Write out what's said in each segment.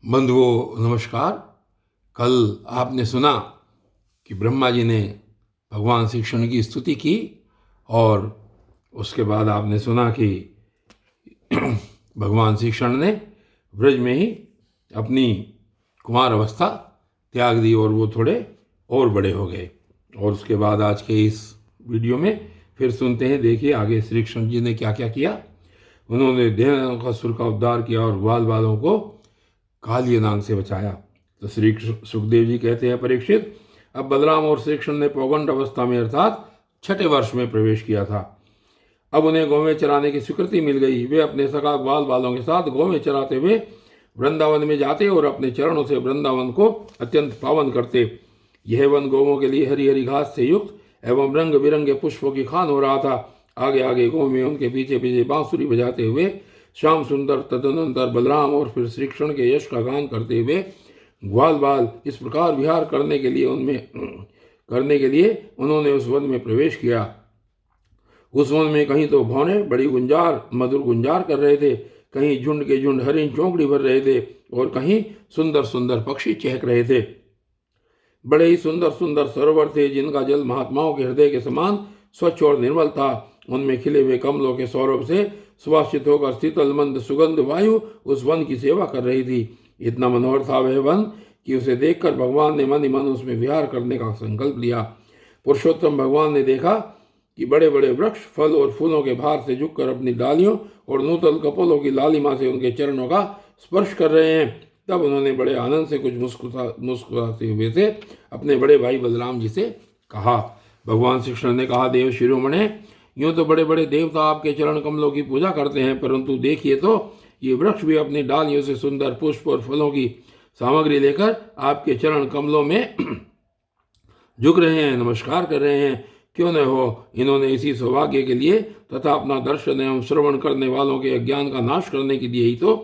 बंधुओं नमस्कार। कल आपने सुना कि ब्रह्मा जी ने भगवान श्री कृष्ण की स्तुति की और उसके बाद आपने सुना कि भगवान श्री कृष्ण ने ब्रज में ही अपनी कुमार अवस्था त्याग दी और वो थोड़े और बड़े हो गए। और उसके बाद आज के इस वीडियो में फिर सुनते हैं, देखिए आगे श्री कृष्ण जी ने क्या क्या किया। उन्होंने देवासुर का उद्धार किया और ग्वाल बालों को कालिय नाग से बचाया। तो श्री सुखदेव जी कहते हैं, परीक्षित, अब बलराम और श्री कृष्ण ने पौगंड अवस्था में अर्थात छठे वर्ष में प्रवेश किया था। अब उन्हें गौवें चराने की स्वीकृति मिल गई। वे अपने सखा ग्वाल बालों के साथ गौवें चराते हुए वृंदावन में जाते और अपने चरणों से वृंदावन को अत्यंत पावन करते। यह वन गौवों के लिए हरी हरी घास से युक्त एवं रंग बिरंगे पुष्पों की खान हो रहा था। आगे आगे गौ में उनके पीछे पीछे बांसुरी बजाते हुए श्याम सुंदर तदनंतर बलराम और फिर श्री कृष्ण के यश का गान करते हुए ग्वाल बाल इस प्रकार विहार करने के लिए उन्होंने उस वन में प्रवेश किया। उस वन में कहीं तो भौने बड़ी गुंजार मधुर गुंजार कर रहे थे, कहीं झुंड के झुंड हरिण चौकड़ी भर रहे थे और कहीं सुंदर सुंदर पक्षी चहक रहे थे। बड़े ही सुंदर सुंदर सरोवर थे जिनका जल महात्माओं के हृदय के समान स्वच्छ और निर्मल था। उनमें खिले हुए कमलों के सौरभ से सुवासित होकर शीतल मंद सुगंध वायु उस वन की सेवा कर रही थी। इतना मनोहर था वह वन कि उसे देखकर भगवान ने मन ही मन उसमें विहार करने का संकल्प लिया। पुरुषोत्तम भगवान ने देखा कि बड़े बड़े वृक्ष फल और फूलों के भार से झुककर अपनी डालियों और नूतल कपोलों की लालिमा से उनके चरणों का स्पर्श कर रहे हैं। तब उन्होंने बड़े आनंद से कुछ मुस्कुराते हुए से अपने बड़े भाई बलराम जी से कहा। भगवान श्री कृष्ण ने कहा, देव शिरोमणे, यूं तो बड़े बड़े देवता आपके चरण कमलों की पूजा करते हैं, परंतु देखिए तो ये वृक्ष भी अपनी डालियों से सुंदर पुष्प और फलों की सामग्री लेकर आपके चरण कमलों में झुक रहे हैं, नमस्कार कर रहे हैं। क्यों न हो, इन्होंने इसी सौभाग्य के लिए तथा अपना दर्शन एवं श्रवण करने वालों के अज्ञान का नाश करने के लिए ही तो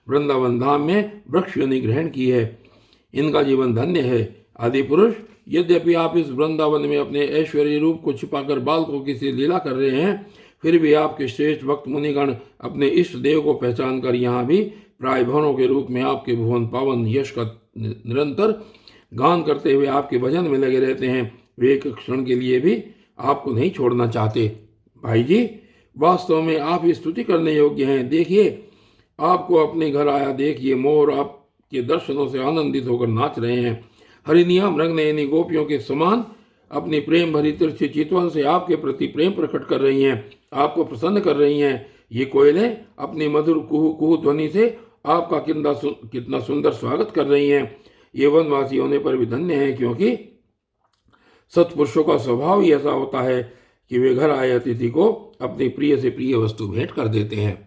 वृंदावन धाम में वृक्ष योनि ग्रहण की है। इनका जीवन धन्य है। आदि पुरुष, यद्यपि आप इस वृंदावन में अपने ऐश्वर्य रूप को छिपाकर बालकों की सी लीला कर रहे हैं, फिर भी आपके श्रेष्ठ भक्त मुनिगण अपने इष्ट देव को पहचान कर यहाँ भी प्राय भवनों के रूप में आपके भुवन पावन यश का निरंतर गान करते हुए आपके भजन में लगे रहते हैं। वे एक क्षण के लिए भी आपको नहीं छोड़ना चाहते। भाई जी, वास्तव में आप ही स्तुति करने योग्य हैं। देखिए, आपको अपने घर आया देखिए, मोर आपके दर्शनों से आनंदित होकर नाच रहे हैं। हरिनिया मृगनयनी गोपियों के समान अपनी प्रेम भरी तिरछी चितवन से आपके प्रति प्रेम प्रकट कर रही हैं, आपको प्रसन्न कर रही हैं। ये कोयलें अपनी मधुर कुहू कुहू ध्वनि से आपका कितना सुंदर स्वागत कर रही हैं। ये वनवासी होने पर भी धन्य है, क्योंकि सत्पुरुषों का स्वभाव ही ऐसा होता है कि वे घर आए अतिथि को अपनी प्रिय से प्रिय वस्तु भेंट कर देते हैं।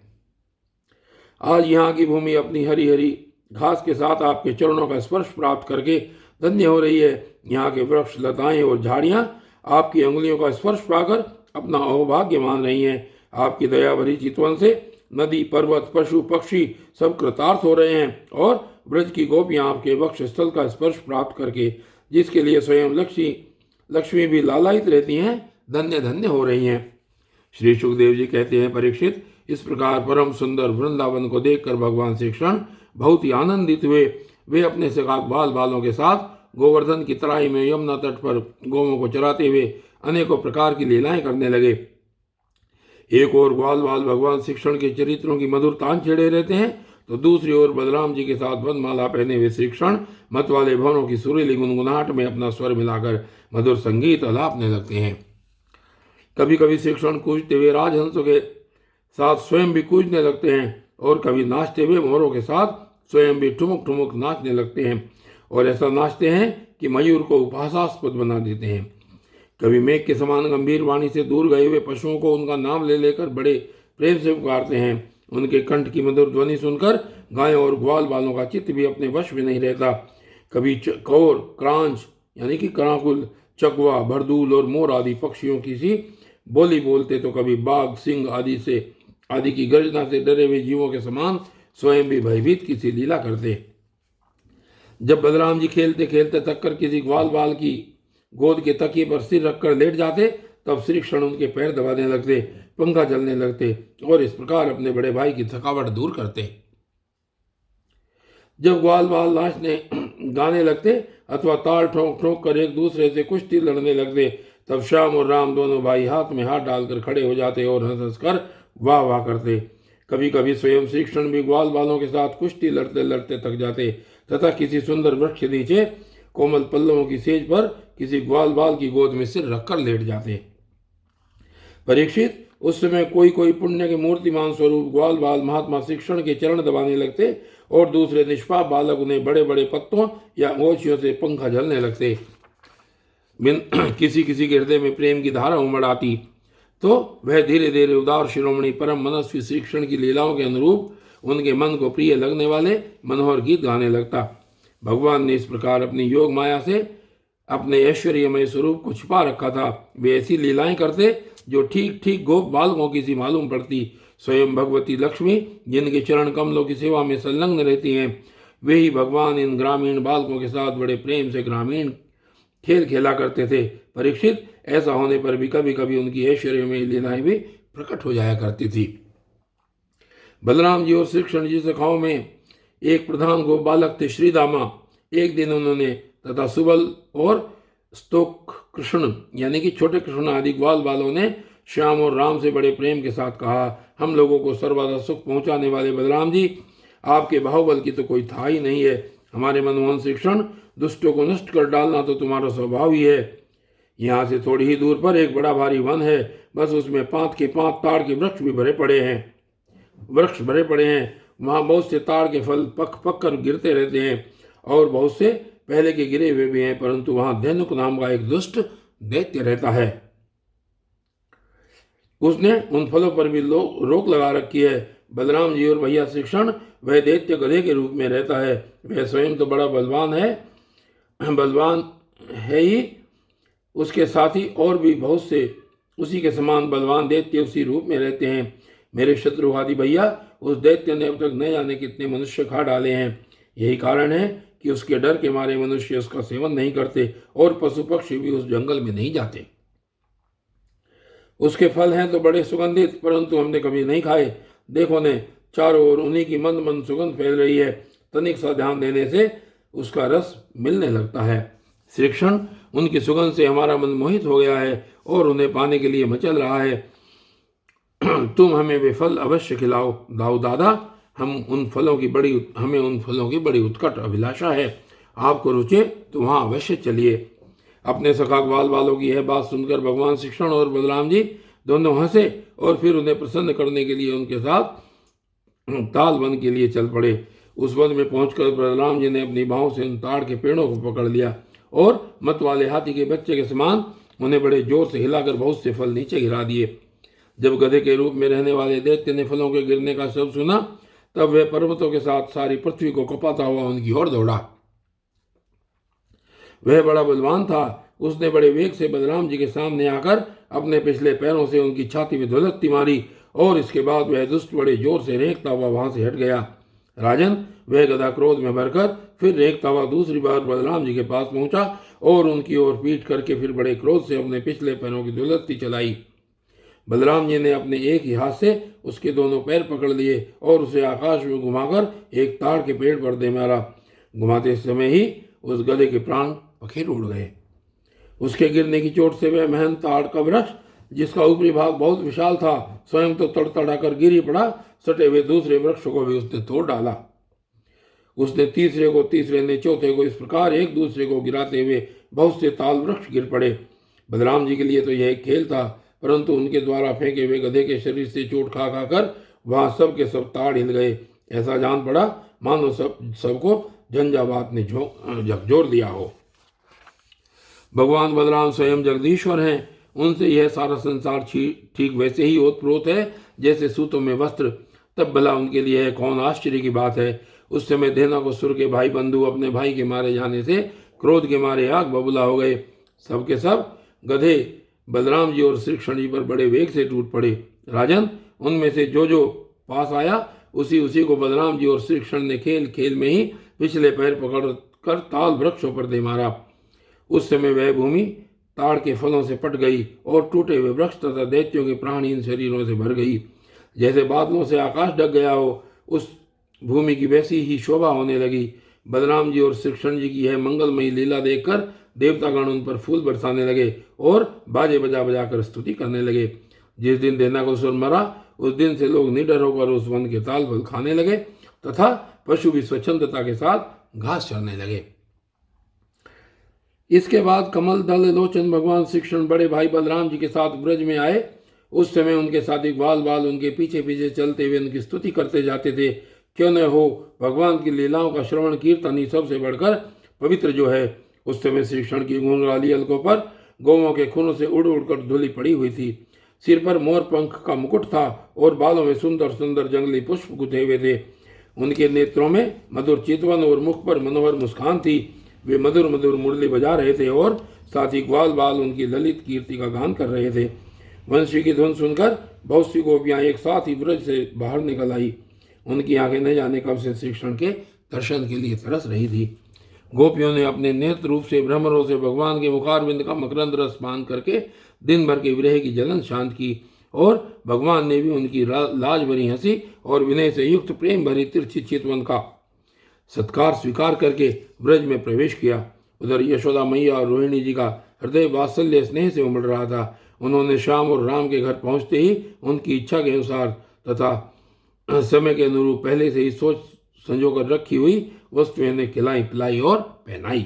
आज यहाँ की भूमि अपनी हरी हरी घास के साथ आपके चरणों का स्पर्श प्राप्त करके धन्य हो रही है। यहाँ के वृक्ष लताएं और झाड़ियाँ आपकी अंगुलियों का स्पर्श पाकर अपना अहोभाग्य मान रही हैं। आपकी दया भरी चितवन से नदी पर्वत पशु पक्षी सब कृतार्थ हो रहे हैं और ब्रज की गोपियाँ आपके वक्ष स्थल का स्पर्श प्राप्त करके, जिसके लिए स्वयं लक्ष्मी भी लालायित रहती हैं, धन्य धन्य हो रही हैं। श्री सुखदेव जी कहते हैं, परीक्षित, इस प्रकार परम सुंदर वृंदावन को देखकर भगवान श्री कृष्ण बहुत ही आनंदित हुए। वे अपने सखा ग्वाल बालों के साथ गोवर्धन की तराई में यमुना तट पर गौवों को चराते हुए अनेकों प्रकार की लीलाएं करने लगे। एक ओर ग्वाल बाल भगवान श्री कृष्ण के चरित्रों की मधुर तान छेड़े रहते हैं, तो दूसरी ओर बलराम जी के साथ वनमाला पहने हुए श्री कृष्ण मत वाले भवनों की सुरीली गुनगुनाहट में अपना स्वर मिलाकर मधुर संगीत अलापने लगते हैं। कभी कभी श्री कृष्ण कूजते हुए राजहंसों के साथ स्वयं भी कूजने लगते हैं और कभी नाचते हुए मोरों के साथ स्वयं भी ठुमुक ठुमुक नाचने लगते हैं और ऐसा नाचते हैं कि मयूर को उपहासास्पद बना देते हैं। कभी मेघ के समान गंभीर वाणी से दूर गए हुए पशुओं को उनका नाम ले लेकर बड़े प्रेम से पुकारते हैं। उनके कंठ की मधुर ध्वनि सुनकर गायों और ग्वाल बालों का चित्त भी अपने वश में नहीं रहता। कभी कौर क्रांच यानी कि कराकुल, चकवा, भरदूल और मोर आदि पक्षियों की सी बोली बोलते, तो कभी बाघ सिंह आदि की गर्जना से डरे हुए जीवों के समान स्वयं भी भयभीत की सी लीला करते। जब बलराम जी खेलते खेलते थक कर किसी ग्वाल बाल की गोद के तकिए पर सिर रखकर लेट जाते, तब श्री कृष्ण उनके पैर दबाने लगते, पंखा चलने लगते और इस प्रकार अपने बड़े भाई की थकावट दूर करते। जब ग्वाल बाल नाचने गाने लगते अथवा ताल ठोंक ठोंक कर एक दूसरे से कुश्ती लड़ने लगते, तब श्याम और राम दोनों भाई हाथ में हाथ डालकर खड़े हो जाते और हंस हंस कर वाह वाह करते। कभी कभी स्वयं श्री कृष्ण भी ग्वाल बालों के साथ कुश्ती लड़ते लड़ते थक जाते तथा किसी सुंदर वृक्ष के नीचे कोमल पल्लवों की सेज पर किसी ग्वाल बाल की गोद में सिर रखकर लेट जाते। परीक्षित, उस समय कोई कोई पुण्य के मूर्तिमान स्वरूप ग्वाल बाल महात्मा श्री कृष्ण के चरण दबाने लगते और दूसरे निष्पाप बालक उन्हें बड़े बड़े पत्तों या ओछियों से पंखा झलने लगते। किसी किसी के हृदय में प्रेम की धारा उमड़ आती तो वह धीरे धीरे उदार शिरोमणि परम मनस्वी श्री कृष्ण की लीलाओं के अनुरूप उनके मन को प्रिय लगने वाले मनोहर गीत गाने लगता। भगवान ने इस प्रकार अपनी योग माया से अपने ऐश्वर्यमय स्वरूप को छिपा रखा था। वे ऐसी लीलाएं करते जो ठीक ठीक गोप बालकों की सी मालूम पड़ती। स्वयं भगवती लक्ष्मी जिनके चरण कमलों की सेवा में संलग्न रहती हैं, वे ही भगवान इन ग्रामीण बालकों के साथ बड़े प्रेम से ग्रामीण खेल खेला करते थे। परीक्षित, ऐसा होने पर भी कभी कभी उनकी ऐश्वर्यमय लीलाएं भी प्रकट हो जाया करती थी। बलराम जी और श्री कृष्ण जी सखाओं में एक प्रधान गो बालक थे श्रीदामा। एक दिन उन्होंने तथा सुबल और स्तोक कृष्ण यानी कि छोटे कृष्ण आदि ग्वाल बालों ने श्याम और राम से बड़े प्रेम के साथ कहा, हम लोगों को सर्वदा सुख पहुंचाने वाले बलराम जी, आपके बाहुबल की तो कोई था ही नहीं है। हमारे मनमोहन श्री कृष्ण, दुष्टों को नष्ट कर डालना तो तुम्हारा स्वभाव ही है। यहाँ से थोड़ी ही दूर पर एक बड़ा भारी वन है, बस उसमें 5 के 5 ताड़ के वृक्ष भरे पड़े हैं। वहाँ बहुत से ताड़ के फल पक पक कर गिरते रहते हैं और बहुत से पहले के गिरे हुए भी हैं, परंतु वहाँ धेनुक नाम का एक दुष्ट दैत्य रहता है। उसने उन फलों पर भी रोक लगा रखी है। बलराम जी और भैया श्री कृष्ण, वह दैत्य गधे के रूप में रहता है। वह स्वयं तो बड़ा बलवान है ही, उसके साथी और भी बहुत से उसी के समान बलवान दैत्य उसी रूप में रहते हैं। मेरे शत्रुवादी भैया, उस दैत्य ने अब तक न जाने कितने मनुष्य खा डाले हैं। यही कारण है कि उसके डर के मारे मनुष्य उसका सेवन नहीं करते और पशु पक्षी भी उस जंगल में नहीं जाते। उसके फल हैं तो बड़े सुगंधित, परंतु हमने कभी नहीं खाए। देखो ने, चारों ओर उन्हीं की मंद मंद सुगंध फैल रही है। तनिक सा ध्यान देने से उसका रस मिलने लगता है। श्री कृष्ण, उनकी सुगंध से हमारा मन मोहित हो गया है और उन्हें पाने के लिए मचल रहा है। तुम हमें वे फल अवश्य खिलाओ दाऊ दादा। हमें उन फलों की बड़ी उत्कट अभिलाषा है। आपको रुचे तो वहाँ अवश्य चलिए। अपने सखा ग्वाल वालों की यह बात सुनकर भगवान श्री कृष्ण और बलराम जी दोनों हंसे और फिर उन्हें प्रसन्न करने के लिए उनके साथ ताल वन के लिए चल पड़े। उस वन में पहुंचकर बलराम जी ने अपनी बाहों से उन ताड़ के पेड़ों को पकड़ लिया और मत वाले हाथी के बच्चे के समान उन्हें बड़े जोर से हिलाकर बहुत से फल नीचे गिरा दिए। जब गधे के रूप में रहने वाले दैत्य ने फलों के गिरने का शब्द सुना, तब वह पर्वतों के साथ सारी पृथ्वी को कपाता हुआ उनकी ओर दौड़ा। वह बड़ा बलवान था। उसने बड़े वेग से बलराम जी के सामने आकर अपने पिछले पैरों से उनकी छाती में धुलकती मारी और इसके बाद वह दुष्ट बड़े जोर से रेंकता हुआ वहां से हट गया। राजन, वह गधा क्रोध में भरकर फिर रेंकता हुआ दूसरी बार बलराम जी के पास पहुंचा और उनकी ओर पीठ करके फिर बड़े क्रोध से अपने पिछले पैरों की धुलकती चलाई। बलराम जी ने अपने एक ही हाथ से उसके दोनों पैर पकड़ लिए और उसे आकाश में घुमाकर एक ताड़ के पेड़ पर दे मारा। घुमाते समय ही उस गधे के प्राण पखेर उड़ गए। उसके गिरने की चोट से वह महंत ताड़ का वृक्ष, जिसका ऊपरी भाग बहुत विशाल था, स्वयं तो तड़तड़ा कर गिरी पड़ा। सटे हुए दूसरे वृक्ष को भी उसने तोड़ डाला। उसने तीसरे ने चौथे को, इस प्रकार एक दूसरे को गिराते हुए बहुत से ताल वृक्ष गिर पड़े। बलराम जी के लिए तो यह एक खेल था, परंतु उनके द्वारा फेंके हुए गधे के शरीर से चोट खा खाकर वहां सब के सब ताड़ हिल गए। ऐसा जान पड़ा मानो सबको झंझावात ने झकझोर दिया हो। भगवान बलराम स्वयं जगदीश्वर हैं। उनसे यह सारा संसार ठीक वैसे ही ओतप्रोत है जैसे सूतों में वस्त्र। तब भला उनके लिए कौन आश्चर्य की बात है। उस समय धेनुकासुर के भाई बंधु अपने भाई के मारे जाने से क्रोध के मारे आग बबूला हो गए। सबके सब गधे बलराम जी और श्री कृष्ण जी पर बड़े वेग से टूट पड़े। राजन, उनमें से जो पास आया उसी को बलराम जी और श्री कृष्ण ने खेल खेल में ही पिछले पैर पकड़ कर ताल वृक्षों पर दे मारा। उस समय वह भूमि ताड़ के फलों से पट गई और टूटे हुए वृक्ष तथा दैत्यों के प्राणहीन शरीरों से भर गई। जैसे बादलों से आकाश ढक गया हो, उस भूमि की वैसी ही शोभा होने लगी। बलराम जी और श्री कृष्ण जी की यह मंगलमयी लीला देखकर देवतागण उन पर फूल बरसाने लगे और बाजे बजा बजा कर स्तुति करने लगे। जिस दिन देनाकुसुर मरा उस दिन से लोग निडर होकर उस वन के ताल फल खाने लगे तथा पशु भी स्वच्छंदता के साथ घास चरने लगे। इसके बाद कमल दल लोचन भगवान श्री कृष्ण बड़े भाई बलराम जी के साथ ब्रज में आए। उस समय उनके साथी ग्वाल बाल उनके पीछे पीछे चलते हुए उनकी स्तुति करते जाते थे। क्यों न हो, भगवान की लीलाओं का श्रवण कीर्तन ही सबसे बढ़कर पवित्र जो है। उस समय श्री कृष्ण की घुंघराली अलकों पर गौओं के खूनों से उड़ उड़कर धूलि पड़ी हुई थी। सिर पर मोर पंख का मुकुट था और बालों में सुंदर सुंदर जंगली पुष्प गुथे हुए थे। उनके नेत्रों में मधुर चितवन और मुख पर मनोहर मुस्कान थी। वे मधुर मधुर मुरली बजा रहे थे और साथ ही ग्वाल बाल उनकी ललित कीर्ति का गान कर रहे थे। वंशी की धुन सुनकर बहुत सी गोपियां एक साथ ही ब्रज से बाहर निकल आई। उनकी आंखें न जाने कब से श्री कृष्ण के दर्शन के लिए तरस रही थी। गोपियों ने अपने नेत्र रूप से भ्रमरों से भगवान के मुखारविंद का मकरंद रस पान करके दिन भर के विरह की जलन शांत की और भगवान ने भी उनकी लाज भरी हंसी और विनय से युक्त प्रेम भरी तिरछी चितवन का सत्कार स्वीकार करके ब्रज में प्रवेश किया। उधर यशोदा मैया और रोहिणी जी का हृदय वात्सल्य स्नेह से उमड़ रहा था। उन्होंने श्याम और राम के घर पहुंचते ही उनकी इच्छा के अनुसार तथा समय के अनुरूप पहले से ही सोच संजोकर रखी हुई वस्तुएं ने खिलाई पिलाई और पहनाई।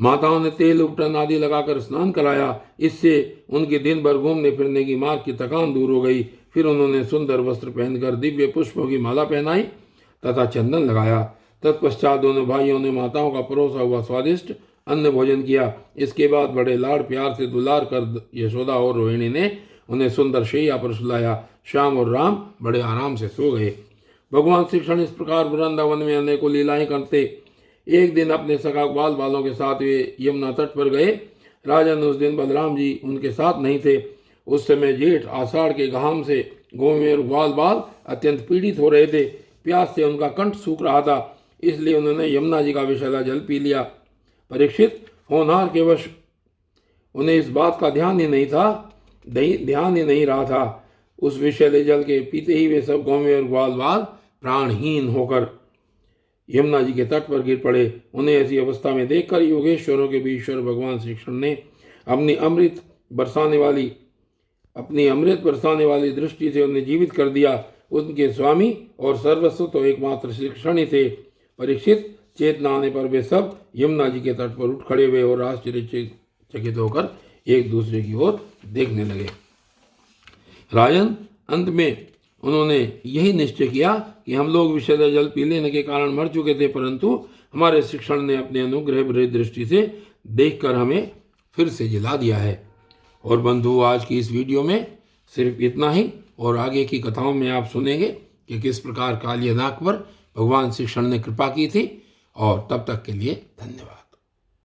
माताओं ने तेल उपटन आदि लगाकर स्नान कराया। इससे उनके दिन भर घूमने फिरने की मार्ग की थकान दूर हो गई। फिर उन्होंने सुंदर वस्त्र पहनकर दिव्य पुष्पों की माला पहनाई तथा चंदन लगाया। तत्पश्चात दोनों भाइयों ने माताओं का परोसा हुआ स्वादिष्ट अन्न भोजन किया। इसके बाद बड़े लाड़ प्यार से दुलार कर यशोदा और रोहिणी ने उन्हें सुंदर शैया पर सुलाया। श्याम और राम बड़े आराम से सो गए। भगवान श्री कृष्ण इस प्रकार वृंदावन में अनेकों लीलाएं करते एक दिन अपने सखा ग्वाल बालों के साथ वे यमुना तट पर गए। राजन उस दिन बलराम जी उनके साथ नहीं थे। उस समय जेठ आषाढ़ के घाम से गोमेर ग्वाल बाल अत्यंत पीड़ित हो रहे थे। प्यास से उनका कंठ सूख रहा था, इसलिए उन्होंने यमुना जी का विषैला जल पी लिया। परीक्षित, होनहार के वश उन्हें इस बात का ध्यान ही नहीं रहा था। उस विषैले जल के पीते ही वे सब गोमे और ग्वाल बाल प्राणहीन होकर यमुना जी के तट पर गिर पड़े। उन्हें ऐसी अवस्था में देखकर योगेश्वरों के भी ईश्वर भगवान श्री कृष्ण ने अपनी अमृत बरसाने वाली दृष्टि से उन्हें जीवित कर दिया। उनके स्वामी और सर्वस्व तो एकमात्र श्री कृष्ण ही थे। परीक्षित, चेतना आने पर वे सब यमुना जी के तट पर उठ खड़े हुए और आश्चर्यचकित होकर एक दूसरे की ओर देखने लगे। राजन, अंत में उन्होंने यही निश्चय किया कि हम लोग विषैला जल पी लेने के कारण मर चुके थे, परंतु हमारे श्री कृष्ण ने अपने अनुग्रह भरी दृष्टि से देखकर हमें फिर से जिला दिया है। और बंधु, आज की इस वीडियो में सिर्फ इतना ही, और आगे की कथाओं में आप सुनेंगे कि किस प्रकार कालिया नाग पर भगवान श्री कृष्ण ने कृपा की थी। और तब तक के लिए धन्यवाद।